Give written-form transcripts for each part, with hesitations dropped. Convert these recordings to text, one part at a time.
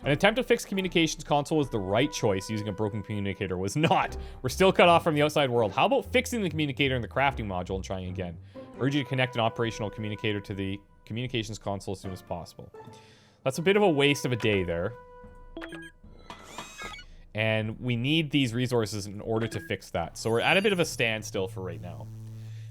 An attempt to fix communications console was the right choice. Using a broken communicator was not. We're still cut off from the outside world. How about fixing the communicator in the crafting module and trying again? Urge you to connect an operational communicator to the communications console as soon as possible. That's a bit of a waste of a day there. And we need these resources in order to fix that. So we're at a bit of a standstill for right now.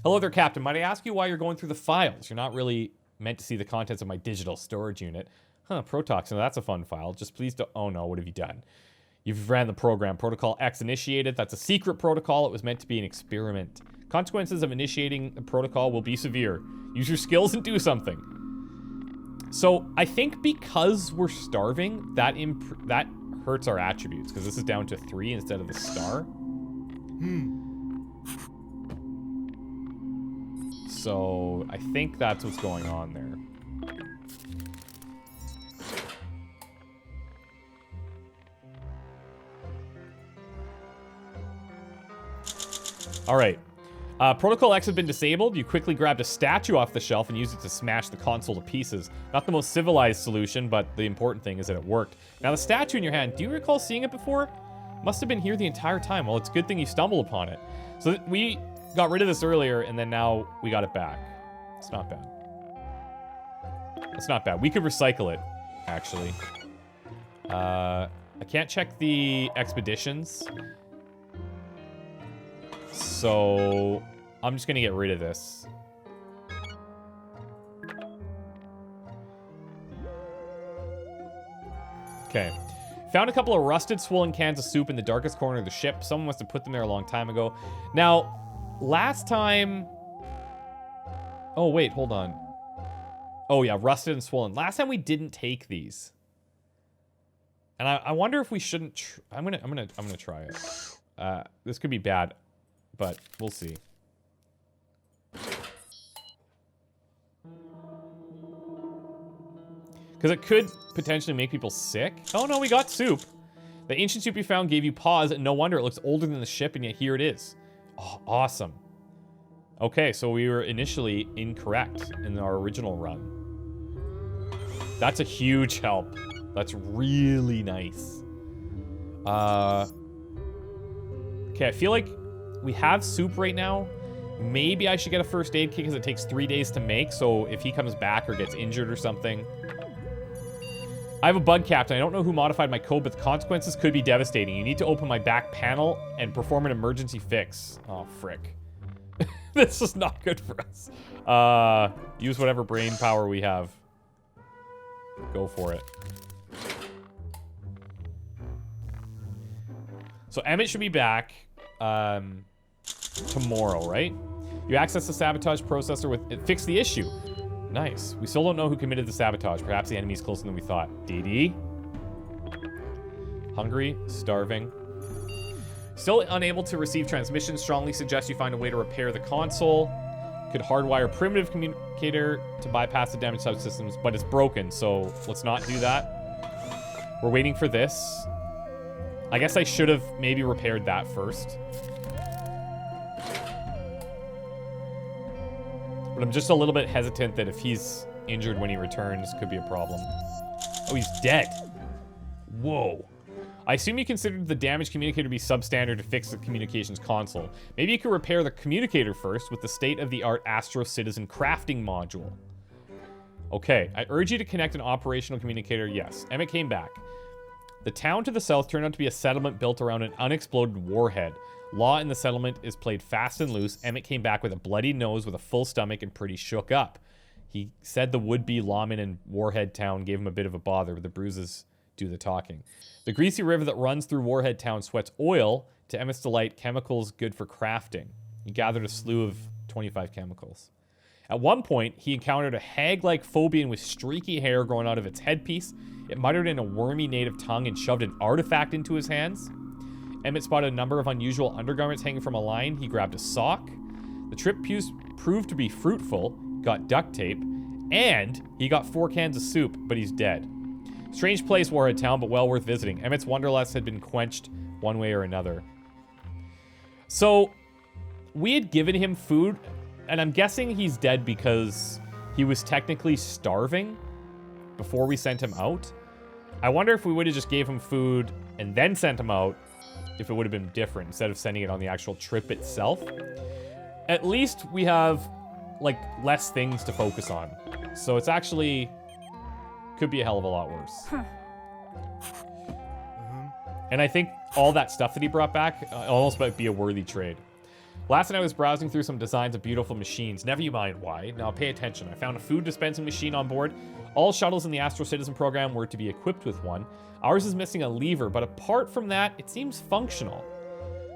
Hello there, Captain. Might I ask you why you're going through the files? You're not really meant to see the contents of my digital storage unit. Huh, Protox. Now that's a fun file. Just please don't... Oh no, what have you done? You've ran the program. Protocol X initiated. That's a secret protocol. It was meant to be an experiment. Consequences of initiating the protocol will be severe. Use your skills and do something. So I think because we're starving, that hurts our attributes, because this is down to 3 instead of the star. So I think that's what's going on there. All right. Protocol X has been disabled. You quickly grabbed a statue off the shelf and used it to smash the console to pieces. Not the most civilized solution, but the important thing is that it worked. Now, the statue in your hand, do you recall seeing it before? Must have been here the entire time. Well, it's a good thing you stumbled upon it. So we got rid of this earlier, and then now we got it back. It's not bad. It's not bad. We could recycle it, actually. I can't check the expeditions. So I'm just gonna get rid of this. Okay. Found a couple of rusted, swollen cans of soup in the darkest corner of the ship. Someone must have put them there a long time ago. Now, last time... Oh, wait, hold on. Oh, yeah, rusted and swollen. Last time we didn't take these. And I wonder if we shouldn't... I'm gonna try it. This could be bad. But we'll see. Because it could potentially make people sick. Oh no, we got soup. The ancient soup you found gave you pause, and no wonder it looks older than the ship, and yet here it is. Oh, awesome. Okay, so we were initially incorrect in our original run. That's a huge help. That's really nice. Okay, I feel like we have soup right now. Maybe I should get a first aid kit because it takes 3 days to make. So if he comes back or gets injured or something. I have a bug, Captain. I don't know who modified my code, but the consequences could be devastating. You need to open my back panel and perform an emergency fix. Oh, frick. This is not good for us. Use whatever brain power we have. Go for it. So Emmett should be back. Tomorrow, right? You access the sabotage processor with it. Fix the issue. Nice. We still don't know who committed the sabotage. Perhaps the enemy's closer than we thought. DD? Hungry, starving. Still unable to receive transmission. Strongly suggest you find a way to repair the console. Could hardwire primitive communicator to bypass the damaged subsystems, but it's broken, so let's not do that. We're waiting for this. I guess I should have maybe repaired that first. But I'm just a little bit hesitant that if he's injured when he returns, could be a problem. Oh, he's dead. Whoa. I assume you considered the damaged communicator to be substandard to fix the communications console. Maybe you could repair the communicator first with the state-of-the-art Astro Citizen crafting module. Okay, I urge you to connect an operational communicator. Yes, Emmett came back. The town to the south turned out to be a settlement built around an unexploded warhead. Law in the settlement is played fast and loose. Emmett came back with a bloody nose, with a full stomach, and pretty shook up. He said the would-be lawman in Warhead Town gave him a bit of a bother, but the bruises do the talking. The greasy river that runs through Warhead Town sweats oil, to Emmett's delight, chemicals good for crafting. He gathered a slew of 25 chemicals. At one point, he encountered a hag-like phobian with streaky hair growing out of its headpiece. It muttered in a wormy native tongue and shoved an artifact into his hands. Emmett spotted a number of unusual undergarments hanging from a line. He grabbed a sock. The trip proved to be fruitful, got duct tape, and he got 4 cans of soup, but he's dead. Strange place, Warhead Town, but well worth visiting. Emmett's wanderlust had been quenched one way or another. So, we had given him food, and I'm guessing he's dead because he was technically starving before we sent him out. I wonder if we would have just gave him food and then sent him out, if it would have been different, instead of sending it on the actual trip itself. At least we have, like, less things to focus on. So it's actually... could be a hell of a lot worse. And I think all that stuff that he brought back almost might be a worthy trade. Last night I was browsing through some designs of beautiful machines. Never you mind why. Now pay attention. I found a food dispensing machine on board. All shuttles in the Astro Citizen program were to be equipped with one. Ours is missing a lever, but apart from that, it seems functional.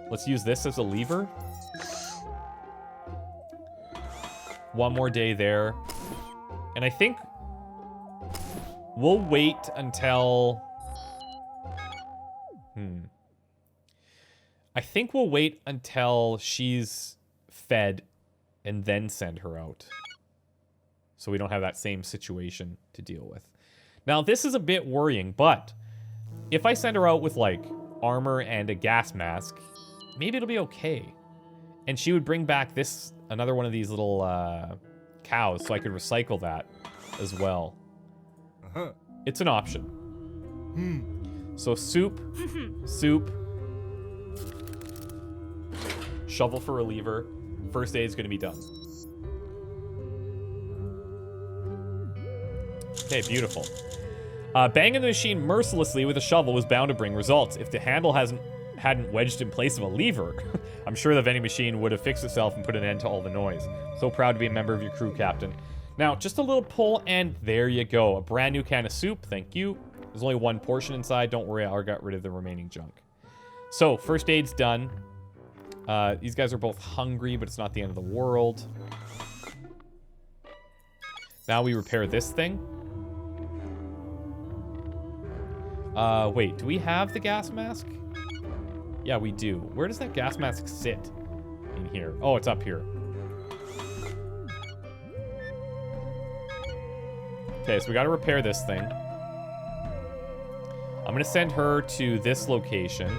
Let's use this as a lever. One more day there. And I think we'll wait until... I think we'll wait until she's fed and then send her out. So we don't have that same situation to deal with. Now, this is a bit worrying, but if I send her out with, like, armor and a gas mask, maybe it'll be okay. And she would bring back this, another one of these little cows, so I could recycle that as well. It's an option. So soup, soup, shovel for a lever. First aid is going to be done. Okay, beautiful. Banging the machine mercilessly with a shovel was bound to bring results. If the handle hadn't wedged in place of a lever, I'm sure the vending machine would have fixed itself and put an end to all the noise. So proud to be a member of your crew, Captain. Now, just a little pull, and there you go. A brand new can of soup. Thank you. There's only one portion inside. Don't worry, I got rid of the remaining junk. So, first aid's done. These guys are both hungry, but it's not the end of the world. Now we repair this thing. Wait, do we have the gas mask? Yeah, we do. Where does that gas mask sit in here? Oh, it's up here. Okay, so we gotta repair this thing. I'm gonna send her to this location.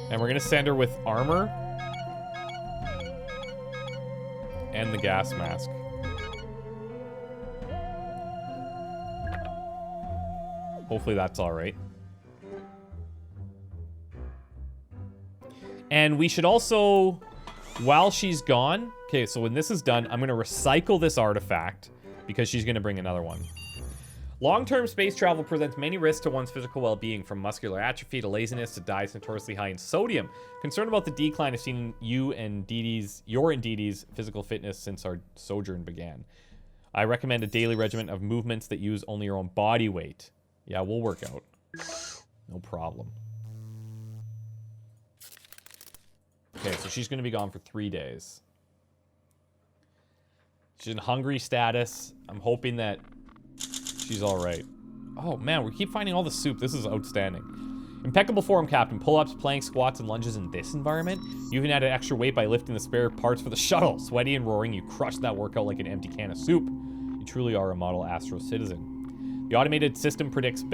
And we're gonna send her with armor and the gas mask. Hopefully that's all right. And we should also, while she's gone, okay, so when this is done, I'm gonna recycle this artifact because she's gonna bring another one. Long-term space travel presents many risks to one's physical well-being, from muscular atrophy to laziness to diets notoriously high in sodium. Concerned about the decline of seeing your and Didi's physical fitness since our sojourn began. I recommend a daily regimen of movements that use only your own body weight. Yeah, we'll work out. No problem. Okay, so she's going to be gone for 3 days. She's in hungry status. I'm hoping that she's all right. Oh, man, we keep finding all the soup. This is outstanding. Impeccable form, Captain. Pull-ups, planks, squats, and lunges in this environment. You even added extra weight by lifting the spare parts for the shuttle. Sweaty and roaring, you crushed that workout like an empty can of soup. You truly are a model Astro Citizen. The automated system predicted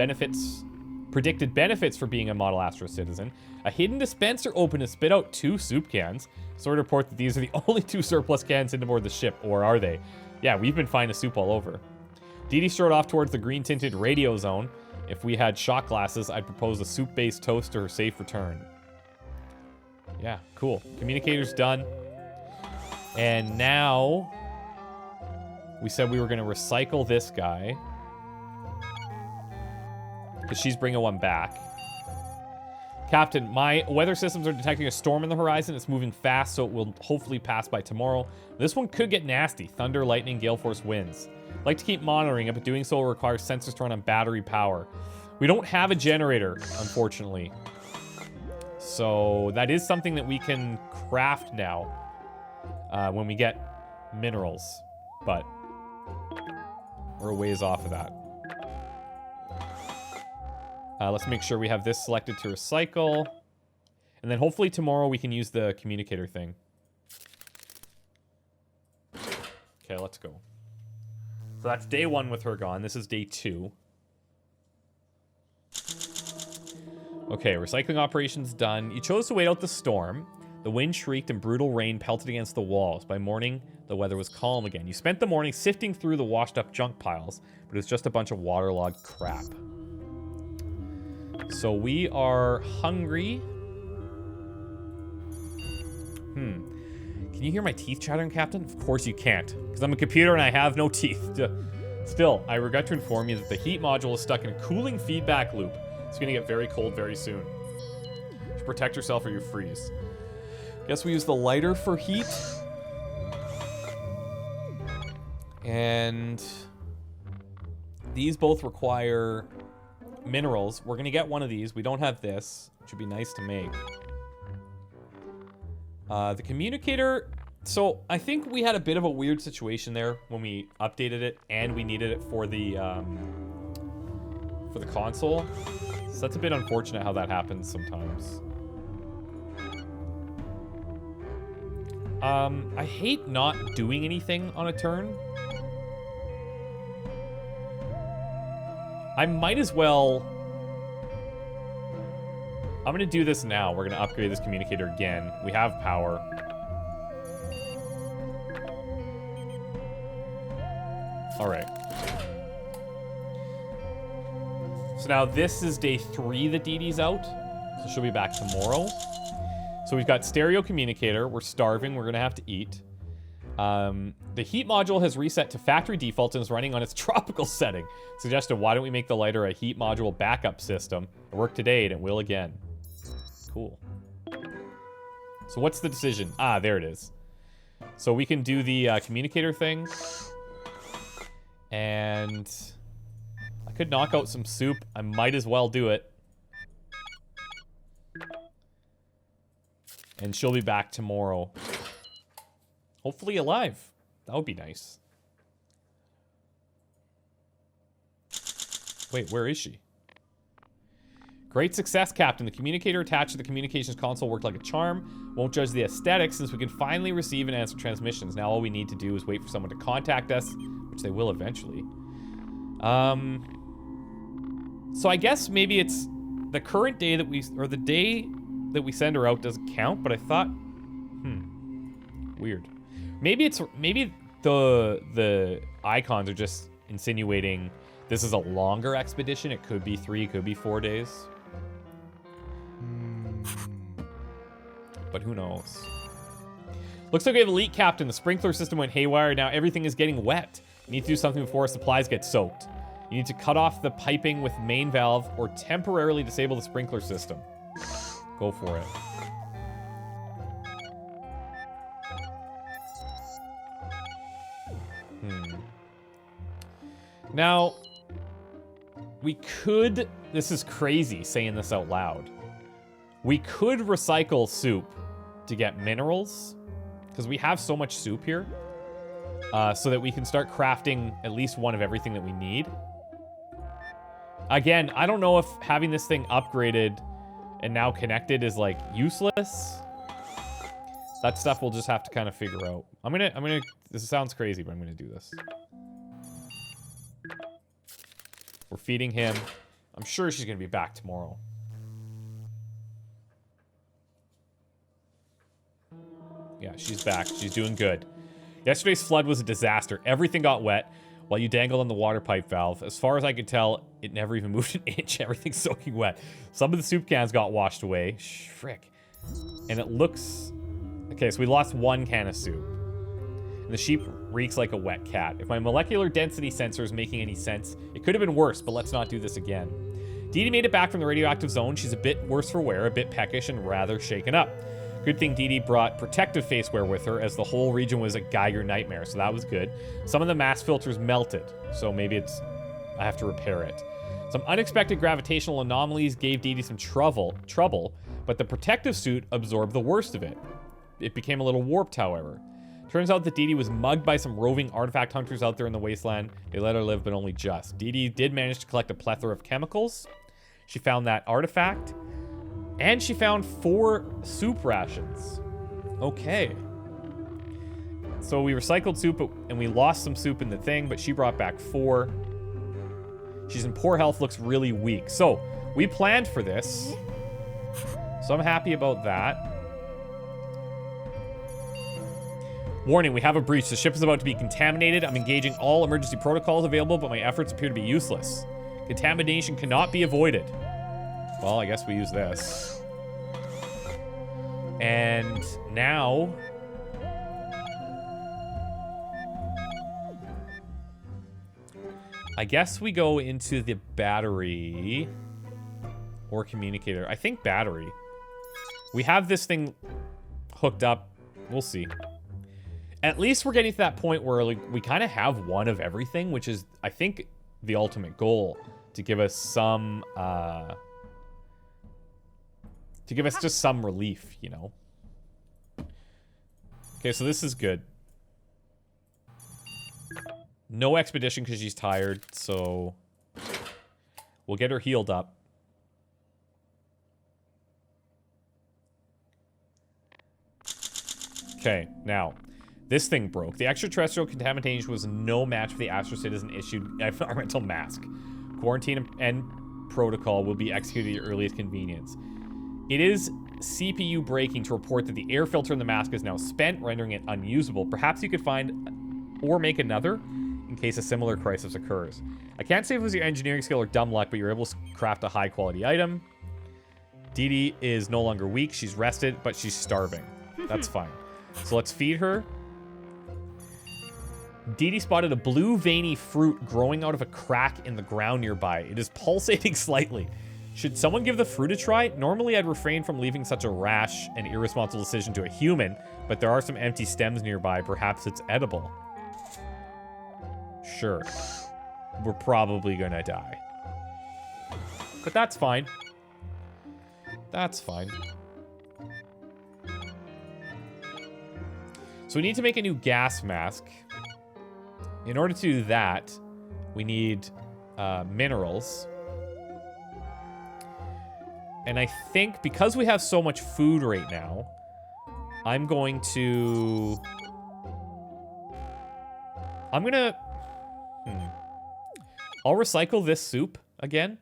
benefits for being a model Astro Citizen. A hidden dispenser opened to spit out 2 soup cans. Sort of report that these are the only 2 surplus cans in aboard the ship, or are they? Yeah, we've been finding soup all over. Didi strode off towards the green-tinted radio zone. If we had shot glasses, I'd propose a soup-based toast to her safe return. Yeah, cool. Communicator's done. And now, we said we were going to recycle this guy, because she's bringing one back. Captain, my weather systems are detecting a storm on the horizon. It's moving fast, so it will hopefully pass by tomorrow. This one could get nasty. Thunder, lightning, gale force winds. I'd like to keep monitoring it, but doing so will require sensors to run on battery power. We don't have a generator, unfortunately. So that is something that we can craft now when we get minerals. But we're a ways off of that. Let's make sure we have this selected to recycle. And then hopefully tomorrow we can use the communicator thing. Okay, let's go. So that's day 1 with her gone. This is day 2. Okay, recycling operations done. You chose to wait out the storm. The wind shrieked and brutal rain pelted against the walls. By morning, the weather was calm again. You spent the morning sifting through the washed-up junk piles, but it was just a bunch of waterlogged crap. So we are hungry. Can you hear my teeth chattering, Captain? Of course you can't, because I'm a computer and I have no teeth. Still, I regret to inform you that the heat module is stuck in a cooling feedback loop. It's going to get very cold very soon. You should protect yourself or you freeze. Guess we use the lighter for heat. And these both require minerals. We're going to get one of these. We don't have this. It should be nice to make. The communicator... So, I think we had a bit of a weird situation there when we updated it, and we needed it for the console. So that's a bit unfortunate how that happens sometimes. I hate not doing anything on a turn. I might as well... I'm gonna do this now. We're gonna upgrade this communicator again. We have power. Alright. So now this is day 3 that Dee Dee's out. So she'll be back tomorrow. So we've got stereo communicator. We're starving. We're gonna have to eat. The heat module has reset to factory default and is running on its tropical setting. Suggested, why don't we make the lighter a heat module backup system? It worked today and it will again. Cool. So what's the decision? Ah, there it is. So we can do the communicator thing. And I could knock out some soup. I might as well do it. And she'll be back tomorrow. Hopefully alive. That would be nice. Wait, where is she? Great success, Captain. The communicator attached to the communications console worked like a charm. Won't judge the aesthetics since we can finally receive and answer transmissions. Now all we need to do is wait for someone to contact us, which they will eventually. So I guess maybe it's the current day that we, or the day that we send her out doesn't count, but I thought, weird. Maybe the icons are just insinuating this is a longer expedition. It could be 3, it could be 4 days. But who knows? Looks like we have a leak, Captain. The sprinkler system went haywire. Now everything is getting wet. You need to do something before our supplies get soaked. You need to cut off the piping with main valve or temporarily disable the sprinkler system. Go for it. Now, we could... This is crazy saying this out loud. We could recycle soup to get minerals, because we have so much soup here, so that we can start crafting at least one of everything that we need. Again, I don't know if having this thing upgraded and now connected is, like, useless. That stuff we'll just have to kind of figure out. This sounds crazy, but I'm gonna do this. We're feeding him. I'm sure she's gonna be back tomorrow. Yeah, she's back. She's doing good. Yesterday's flood was a disaster. Everything got wet while you dangled on the water pipe valve. As far as I could tell, it never even moved an inch. Everything's soaking wet. Some of the soup cans got washed away. Frick. And it looks... Okay, so we lost 1 can of soup. And the sheep reeks like a wet cat. If my molecular density sensor is making any sense, it could have been worse, but let's not do this again. Dee Dee made it back from the radioactive zone. She's a bit worse for wear, a bit peckish, and rather shaken up. Good thing Dee Dee brought protective faceware with her, as the whole region was a Geiger nightmare, so that was good. Some of the mass filters melted, so maybe I have to repair it. Some unexpected gravitational anomalies gave Dee Dee some trouble, but the protective suit absorbed the worst of it. It became a little warped, however. Turns out that Dee Dee was mugged by some roving artifact hunters out there in the wasteland. They let her live, but only just. Dee Dee did manage to collect a plethora of chemicals. She found that artifact. And she found 4 soup rations. Okay. So we recycled soup, and we lost some soup in the thing, but she brought back 4. She's in poor health, looks really weak. So, we planned for this. So I'm happy about that. Warning, we have a breach. The ship is about to be contaminated. I'm engaging all emergency protocols available, but my efforts appear to be useless. Contamination cannot be avoided. Well, I guess we use this. And now... I guess we go into the battery or communicator. I think battery. We have this thing hooked up. We'll see. At least we're getting to that point where like, we kind of have one of everything, which is, I think, the ultimate goal. To give us some, to give us just some relief, you know? Okay, so this is good. No expedition because she's tired, so we'll get her healed up. Okay, now, this thing broke. The extraterrestrial contamination was no match for the Astro Citizen issued environmental mask. Quarantine and protocol will be executed at your earliest convenience. It is CPU breaking to report that the air filter in the mask is now spent, rendering it unusable. Perhaps you could find or make another in case a similar crisis occurs. I can't say if it was your engineering skill or dumb luck, but you're able to craft a high-quality item. Dee Dee is no longer weak. She's rested, but she's starving. That's fine. So let's feed her. Dee Dee spotted a blue veiny fruit growing out of a crack in the ground nearby. It is pulsating slightly. Should someone give the fruit a try? Normally, I'd refrain from leaving such a rash and irresponsible decision to a human, but there are some empty stems nearby. Perhaps it's edible. Sure. We're probably gonna die. But that's fine. That's fine. So we need to make a new gas mask. In order to do that, we need minerals. And I think because we have so much food right now, I'm going to... I'll recycle this soup again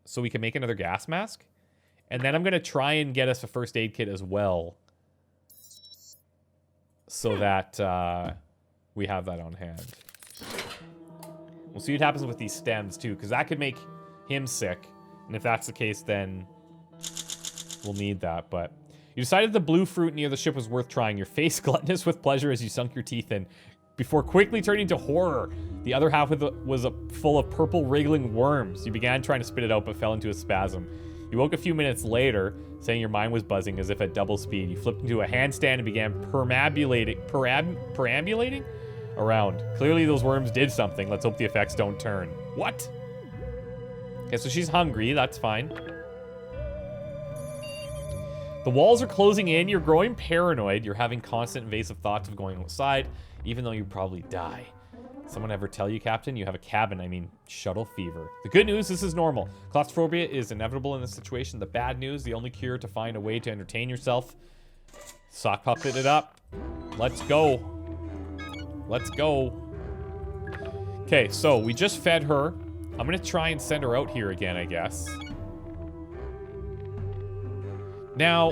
so we can make another gas mask. And then I'm going to try and get us a first aid kit as well so that we have that on hand. We'll see what happens with these stems too, because that could make him sick. And if that's the case, then we'll need that. But you decided the blue fruit near the ship was worth trying. Your face gluttonous with pleasure as you sunk your teeth in, before quickly turning to horror. The other half was full of purple wriggling worms. You began trying to spit it out, but fell into a spasm. You woke a few minutes later, saying your mind was buzzing as if at double speed. You flipped into a handstand and began perambulating around. Clearly those worms did something. Let's hope the effects don't turn. What? Okay, so she's hungry. That's fine. The walls are closing in. You're growing paranoid. You're having constant invasive thoughts of going outside, even though you probably die. Someone ever tell you, Captain, you have a cabin, I mean, shuttle fever. The good news, this is normal. Claustrophobia is inevitable in this situation. The bad news, the only cure to find a way to entertain yourself. Sock puppet it up. Let's go. Let's go. Okay, so we just fed her. I'm gonna try and send her out here again, I guess. Now,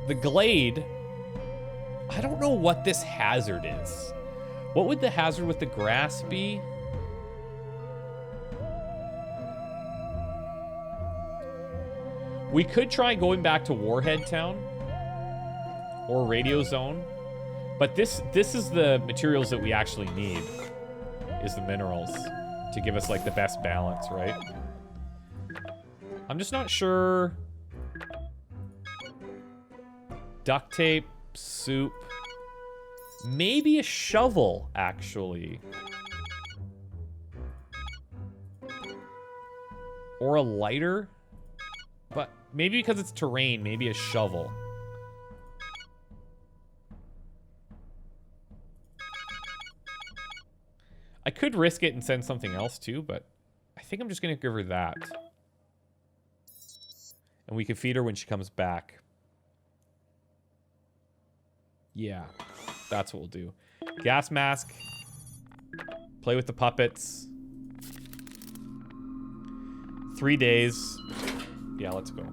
the glade, I don't know what this hazard is. What would the hazard with the grass be? We could try going back to Warhead Town or Radio Zone, but this is the materials that we actually need, is the minerals to give us like the best balance, right? I'm just not sure. Duct tape, soup. Maybe a shovel, actually. Or a lighter. But maybe because it's terrain, maybe a shovel. I could risk it and send something else too, but I think I'm just going to give her that. And we can feed her when she comes back. Yeah. That's what we'll do. Gas mask. Play with the puppets. 3 days. Yeah, let's go.